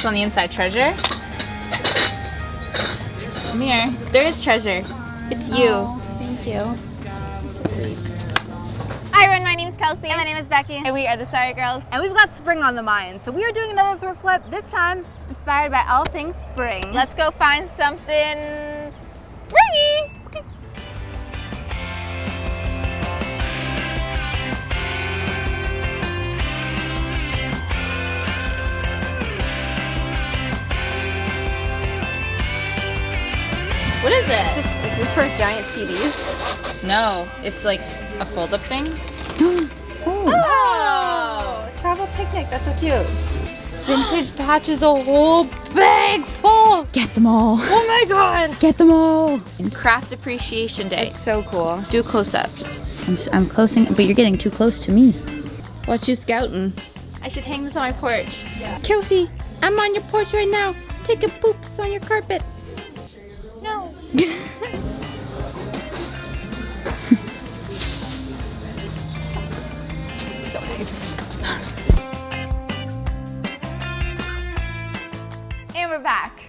What's on the inside? Treasure? Come here. There is treasure. It's you. Oh, thank you. Hi everyone, my name is Kelsey. And my name is Becky. And we are the Sorry Girls. And we've got spring on the mind. So we are doing another thrift flip, this time inspired by all things spring. Let's go find something springy. What is it? Is this for giant CDs? No, it's like a fold-up thing. Oh, travel picnic, that's so cute. Vintage patches, a whole bag full. Get them all. Oh my God. Get them all. Craft Appreciation Day. It's so cool. Do close up. I'm closing, but you're getting too close to me. Watch you scouting. I should hang this on my porch. Kelsey, I'm on your porch right now. Take a poops on your carpet. No. So nice. And we're back.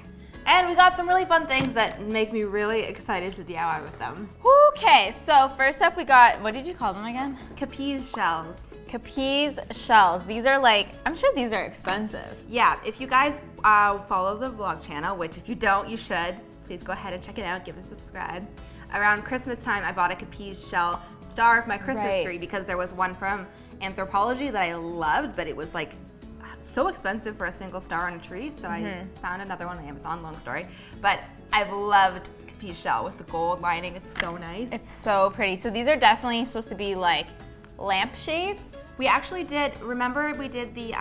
And we got some really fun things that make me really excited to DIY with them. Okay, so first up we got, what did you call them again? Capiz shells. Capiz shells. These are like, I'm sure these are expensive. Yeah, if you guys follow the vlog channel, which if you don't, you should, please go ahead and check it out, give it a subscribe. Around Christmas time, I bought a Capiz shell star for my Christmas tree because there was one from Anthropology that I loved, but it was like so expensive for a single star on a tree, so I found another one on Amazon, long story. But I've loved Capiz shell with the gold lining, it's so nice. It's so pretty. So these are definitely supposed to be like lampshades. We actually did, remember we did the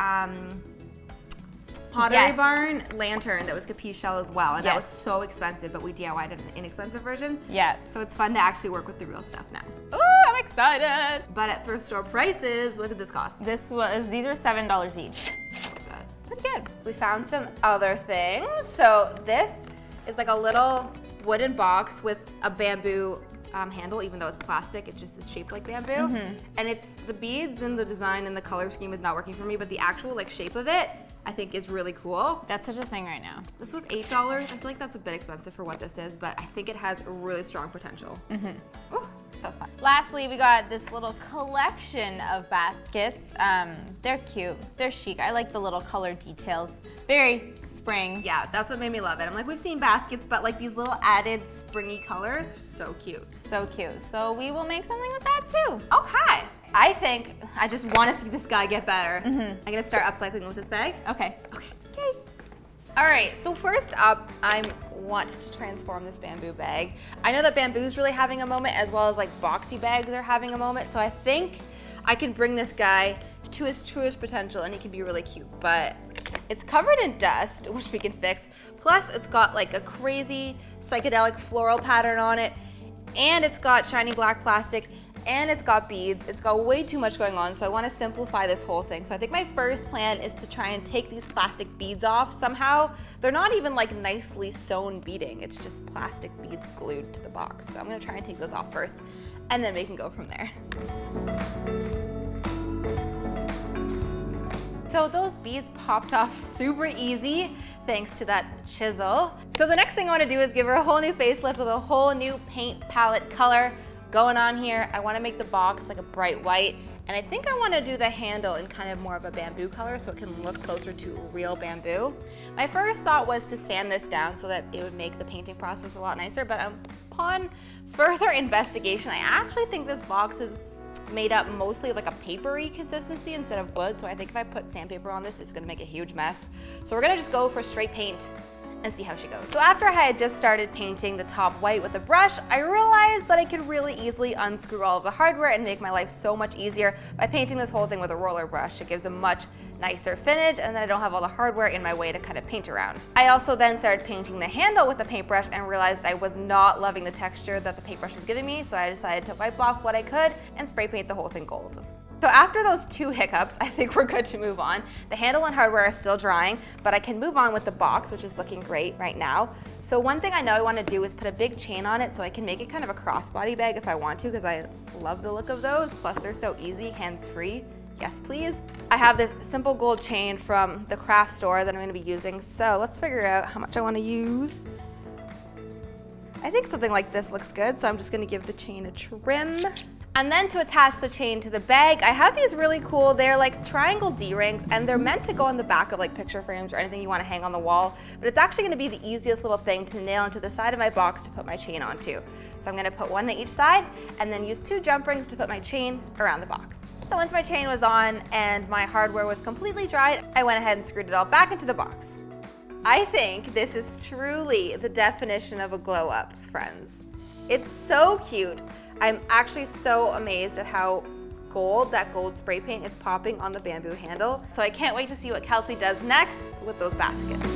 Pottery Barn lantern that was Capiz shell as well, and that was so expensive, but we DIY'd an inexpensive version. Yeah. So it's fun to actually work with the real stuff now. Ooh, I'm excited. But at thrift store prices, what did this cost? These were $7 each. Pretty good. We found some other things. So this is like a little wooden box with a bamboo handle, even though it's plastic, it just is shaped like bamboo. And it's the beads and the design and the color scheme is not working for me, but the actual like shape of it, I think is really cool. That's such a thing right now. This was $8. I feel like that's a bit expensive for what this is, but I think it has really strong potential. Ooh, so fun. Lastly, we got this little collection of baskets. They're cute, they're chic. I like the little color details. Very spring. Yeah, that's what made me love it. I'm like, we've seen baskets, but like these little added springy colors are so cute. So cute. So we will make something with that too. Okay. I think I just want to see this guy get better. I'm gonna start upcycling with this bag. Okay. Okay. All right, so first up, I want to transform this bamboo bag. I know that bamboo's really having a moment, as well as like boxy bags are having a moment, so I think I can bring this guy to his truest potential and he can be really cute, but it's covered in dust, which we can fix. Plus it's got like a crazy psychedelic floral pattern on it, and it's got shiny black plastic, and it's got beads. It's got way too much going on, so I want to simplify this whole thing. So I think my first plan is to try and take these plastic beads off somehow. They're not even like nicely sewn beading. It's just plastic beads glued to the box. So I'm gonna try and take those off first, and then we can go from there. So those beads popped off super easy thanks to that chisel. So the next thing I want to do is give her a whole new facelift with a whole new paint palette color going on here. I want to make the box like a bright white, and I think I want to do the handle in kind of more of a bamboo color so it can look closer to real bamboo. My first thought was to sand this down so that it would make the painting process a lot nicer, but upon further investigation, I actually think this box is made up mostly of like a papery consistency instead of wood, so I think if I put sandpaper on this, it's gonna make a huge mess. So we're gonna just go for straight paint and see how she goes. So after I had just started painting the top white with a brush, I realized that I could really easily unscrew all of the hardware and make my life so much easier by painting this whole thing with a roller brush. It gives a much nicer finish, and then I don't have all the hardware in my way to kind of paint around. I also then started painting the handle with the paintbrush and realized I was not loving the texture that the paintbrush was giving me, so I decided to wipe off what I could and spray paint the whole thing gold. So after those 2 hiccups, I think we're good to move on. The handle and hardware are still drying, but I can move on with the box, which is looking great right now. So one thing I know I want to do is put a big chain on it so I can make it kind of a crossbody bag if I want to, because I love the look of those. Plus they're so easy, hands-free, Yes, please. I have this simple gold chain from the craft store that I'm gonna be using, so let's figure out how much I wanna use. I think something like this looks good, so I'm just gonna give the chain a trim. And then to attach the chain to the bag, I have these really cool, they're like triangle D-rings, and they're meant to go on the back of like picture frames or anything you wanna hang on the wall, but it's actually gonna be the easiest little thing to nail into the side of my box to put my chain onto. So I'm gonna put one on each side, and then use 2 jump rings to put my chain around the box. So once my chain was on and my hardware was completely dried, I went ahead and screwed it all back into the box. I think this is truly the definition of a glow up, friends. It's so cute. I'm actually so amazed at how that gold spray paint is popping on the bamboo handle. So I can't wait to see what Kelsey does next with those baskets.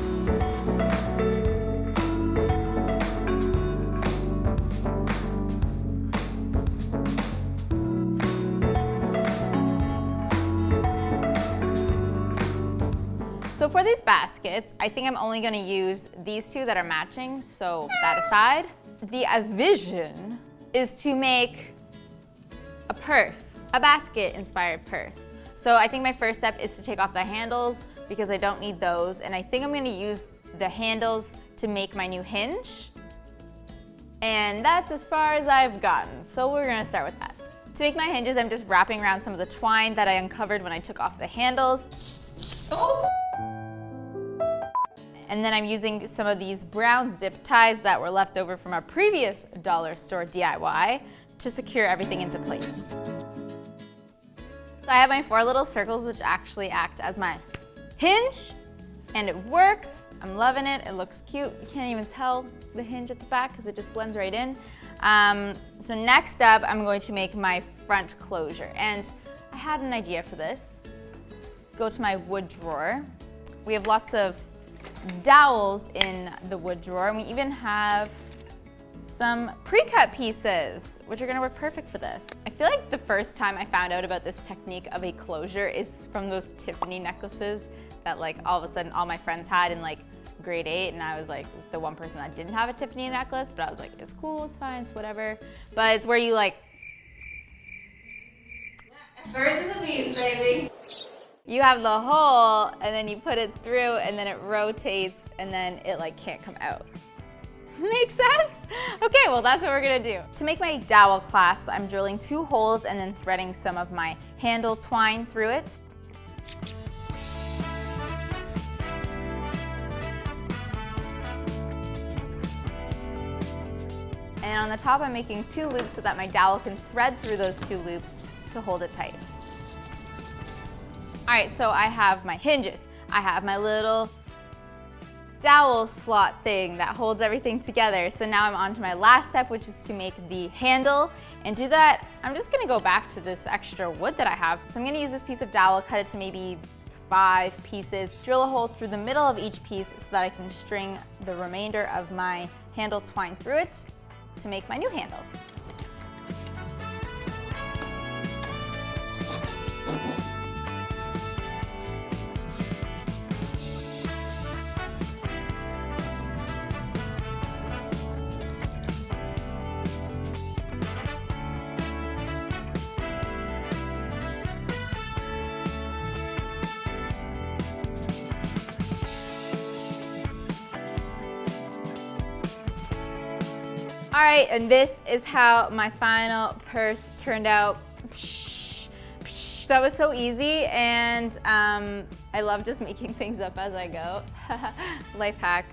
So for these baskets, I think I'm only gonna use these 2 that are matching, so that aside. The vision is to make a purse, a basket-inspired purse. So I think my first step is to take off the handles because I don't need those, and I think I'm gonna use the handles to make my new hinge. And that's as far as I've gotten, so we're gonna start with that. To make my hinges, I'm just wrapping around some of the twine that I uncovered when I took off the handles. And then I'm using some of these brown zip ties that were left over from our previous dollar store DIY to secure everything into place. So I have my 4 little circles, which actually act as my hinge, and it works. I'm loving it. It looks cute. You can't even tell the hinge at the back because it just blends right in. So next up, I'm going to make my front closure. And I had an idea for this. Go to my wood drawer. We have lots of dowels in the wood drawer, and we even have some pre-cut pieces, which are gonna work perfect for this. I feel like the first time I found out about this technique of a closure is from those Tiffany necklaces that like all of a sudden all my friends had in like grade 8, and I was like the one person that didn't have a Tiffany necklace, but I was like, it's cool, it's fine, it's whatever. But it's where you like, birds and the bees, baby. You have the hole, and then you put it through, and then it rotates, and then it like can't come out. Make sense? Okay, well that's what we're gonna do. To make my dowel clasp, I'm drilling 2 holes and then threading some of my handle twine through it. And on the top, I'm making 2 loops so that my dowel can thread through those 2 loops to hold it tight. All right, so I have my hinges. I have my little dowel slot thing that holds everything together. So now I'm on to my last step, which is to make the handle. And to that, I'm just gonna go back to this extra wood that I have. So I'm gonna use this piece of dowel, cut it to maybe 5 pieces, drill a hole through the middle of each piece so that I can string the remainder of my handle twine through it to make my new handle. All right, and this is how my final purse turned out. That was so easy, and I love just making things up as I go. Life hack,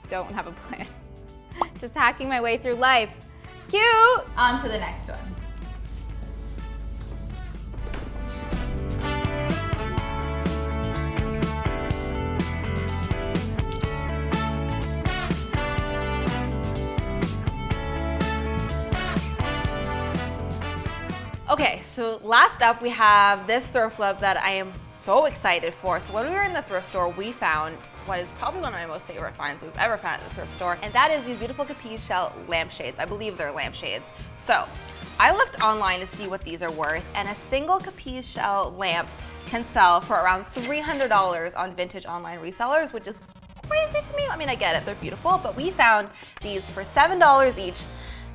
don't have a plan. Just hacking my way through life. Cute! On to the next one. Okay, so last up we have this thrift flip that I am so excited for. So when we were in the thrift store, we found what is probably one of my most favorite finds we've ever found at the thrift store, and that is these beautiful Capiz shell lampshades. I believe they're lampshades. So I looked online to see what these are worth, and a single Capiz shell lamp can sell for around $300 on vintage online resellers, which is crazy to me. I mean, I get it, they're beautiful, but we found these for $7 each.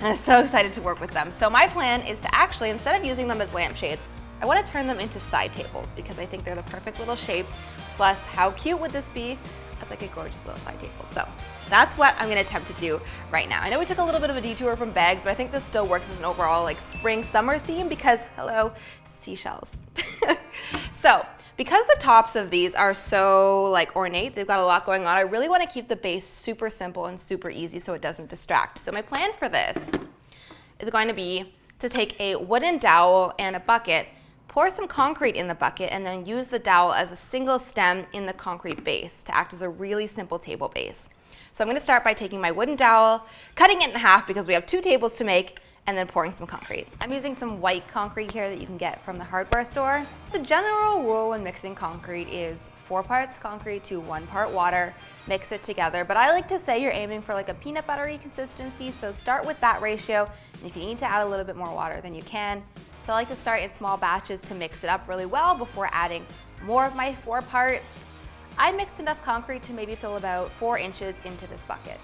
And I'm so excited to work with them. So my plan is to actually, instead of using them as lampshades, I want to turn them into side tables because I think they're the perfect little shape. Plus, how cute would this be as like a gorgeous little side table? So that's what I'm going to attempt to do right now. I know we took a little bit of a detour from bags, but I think this still works as an overall like spring summer theme because, hello, seashells. So because the tops of these are so like ornate, they've got a lot going on, I really want to keep the base super simple and super easy so it doesn't distract. So my plan for this is going to be to take a wooden dowel and a bucket, pour some concrete in the bucket, and then use the dowel as a single stem in the concrete base to act as a really simple table base. So I'm going to start by taking my wooden dowel, cutting it in half because we have 2 tables to make, and then pouring some concrete. I'm using some white concrete here that you can get from the hardware store. The general rule when mixing concrete is 4 parts concrete to 1 part water. Mix it together, but I like to say you're aiming for like a peanut buttery consistency, so start with that ratio, and if you need to add a little bit more water, then you can. So I like to start in small batches to mix it up really well before adding more of my 4 parts. I mixed enough concrete to maybe fill about 4 inches into this bucket.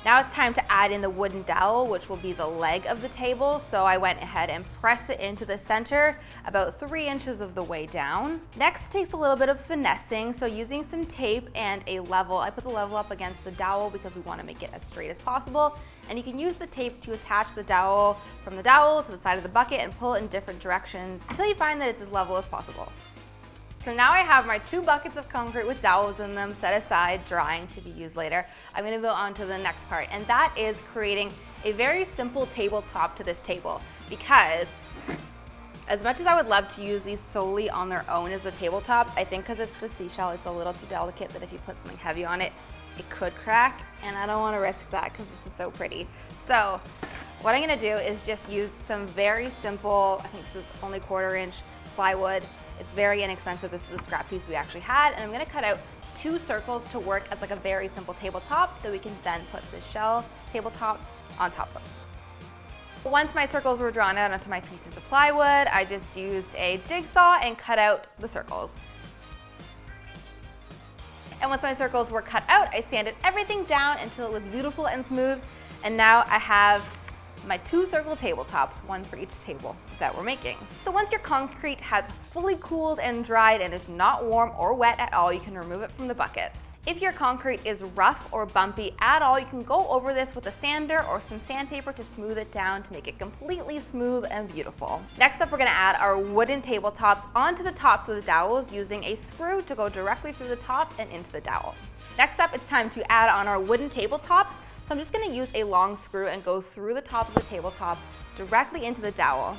Now it's time to add in the wooden dowel, which will be the leg of the table. So I went ahead and pressed it into the center about 3 inches of the way down. Next takes a little bit of finessing. So using some tape and a level, I put the level up against the dowel because we want to make it as straight as possible. And you can use the tape to attach the dowel from the dowel to the side of the bucket and pull it in different directions until you find that it's as level as possible. So now I have my 2 buckets of concrete with dowels in them set aside, drying to be used later. I'm going to go on to the next part, and that is creating a very simple tabletop to this table, because as much as I would love to use these solely on their own as the tabletops, I think because it's the seashell, it's a little too delicate that if you put something heavy on it, it could crack, and I don't want to risk that because this is so pretty. So what I'm going to do is just use some very simple, I think this is only 1/4 inch plywood. It's very inexpensive. This is a scrap piece we actually had, and I'm going to cut out 2 circles to work as like a very simple tabletop that we can then put the shell tabletop on top of. Once my circles were drawn out onto my pieces of plywood, I just used a jigsaw and cut out the circles. And once my circles were cut out, I sanded everything down until it was beautiful and smooth, and now I have my 2 circle tabletops, 1 for each table that we're making. So once your concrete has fully cooled and dried and is not warm or wet at all, you can remove it from the buckets. If your concrete is rough or bumpy at all, you can go over this with a sander or some sandpaper to smooth it down to make it completely smooth and beautiful. Next up, we're gonna add our wooden tabletops onto the tops of the dowels using a screw to go directly through the top and into the dowel. Next up, it's time to add on our wooden tabletops. So I'm just going to use a long screw and go through the top of the tabletop directly into the dowel.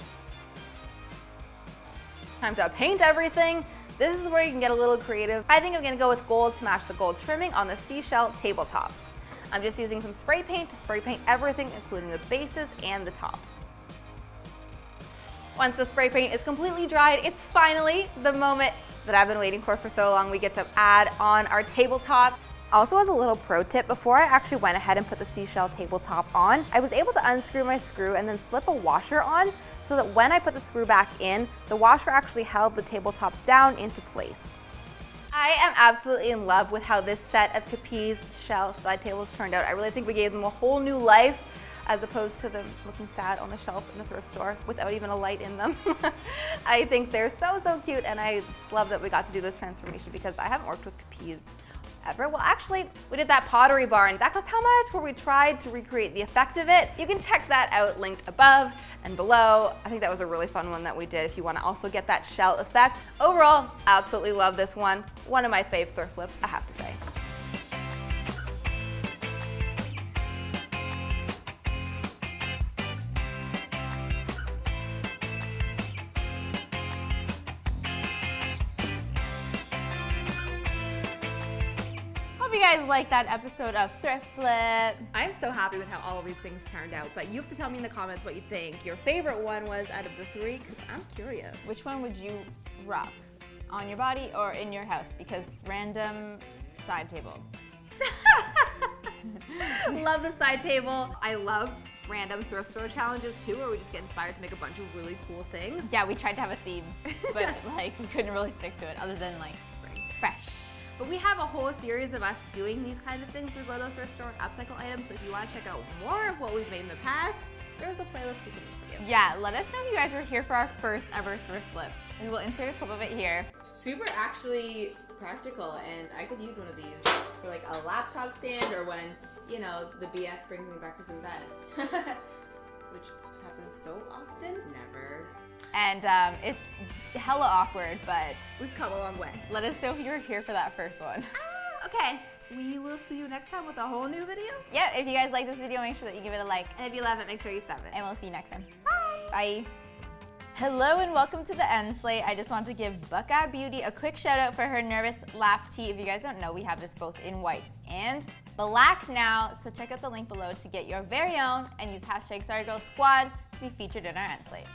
Time to paint everything. This is where you can get a little creative. I think I'm going to go with gold to match the gold trimming on the seashell tabletops. I'm just using some spray paint to spray paint everything, including the bases and the top. Once the spray paint is completely dried, it's finally the moment that I've been waiting for so long. We get to add on our tabletop. Also, as a little pro tip, before I actually went ahead and put the seashell tabletop on, I was able to unscrew my screw and then slip a washer on so that when I put the screw back in, the washer actually held the tabletop down into place. I am absolutely in love with how this set of Capiz shell side tables turned out. I really think we gave them a whole new life as opposed to them looking sad on the shelf in the thrift store without even a light in them. I think they're so cute, and I just love that we got to do this transformation because I haven't worked with Capiz ever. Well, actually, we did that pottery barn. That cost how much? Where we tried to recreate the effect of it. You can check that out linked above and below. I think that was a really fun one that we did if you want to also get that shell effect. Overall, absolutely love this one. One of my fave thrift flips, I have to say. Hope you guys liked that episode of Thrift Flip. I'm so happy with how all of these things turned out, but you have to tell me in the comments what you think your favorite one was out of the 3, because I'm curious. Which one would you rock? On your body or in your house? Because random side table. Love the side table. I love random thrift store challenges too, where we just get inspired to make a bunch of really cool things. Yeah, we tried to have a theme, but like we couldn't really stick to it other than like fresh. But we have a whole series of us doing these kinds of things. We go to the thrift store and upcycle items. So if you want to check out more of what we've made in the past, there's a playlist we can make for you. Yeah, let us know if you guys were here for our first ever thrift flip. We will insert a clip of it here. Super actually practical, and I could use one of these for like a laptop stand or when, you know, the BF brings me breakfast in bed. Which happens so often. Never. And it's hella awkward, but We've come a long way. let us know if you were here for that first one. Okay, we will see you next time with a whole new video. Yeah, if you guys like this video, make sure that you give it a like. And if you love it, make sure you sub it. And we'll see you next time. Bye. Bye. Hello and welcome to the end slate. I just want to give Buckeye Beauty a quick shout out for her Nervous Laugh tee. If you guys don't know, we have this both in white and black now. So check out the link below to get your very own and use hashtag SorryGirls Squad to be featured in our end slate.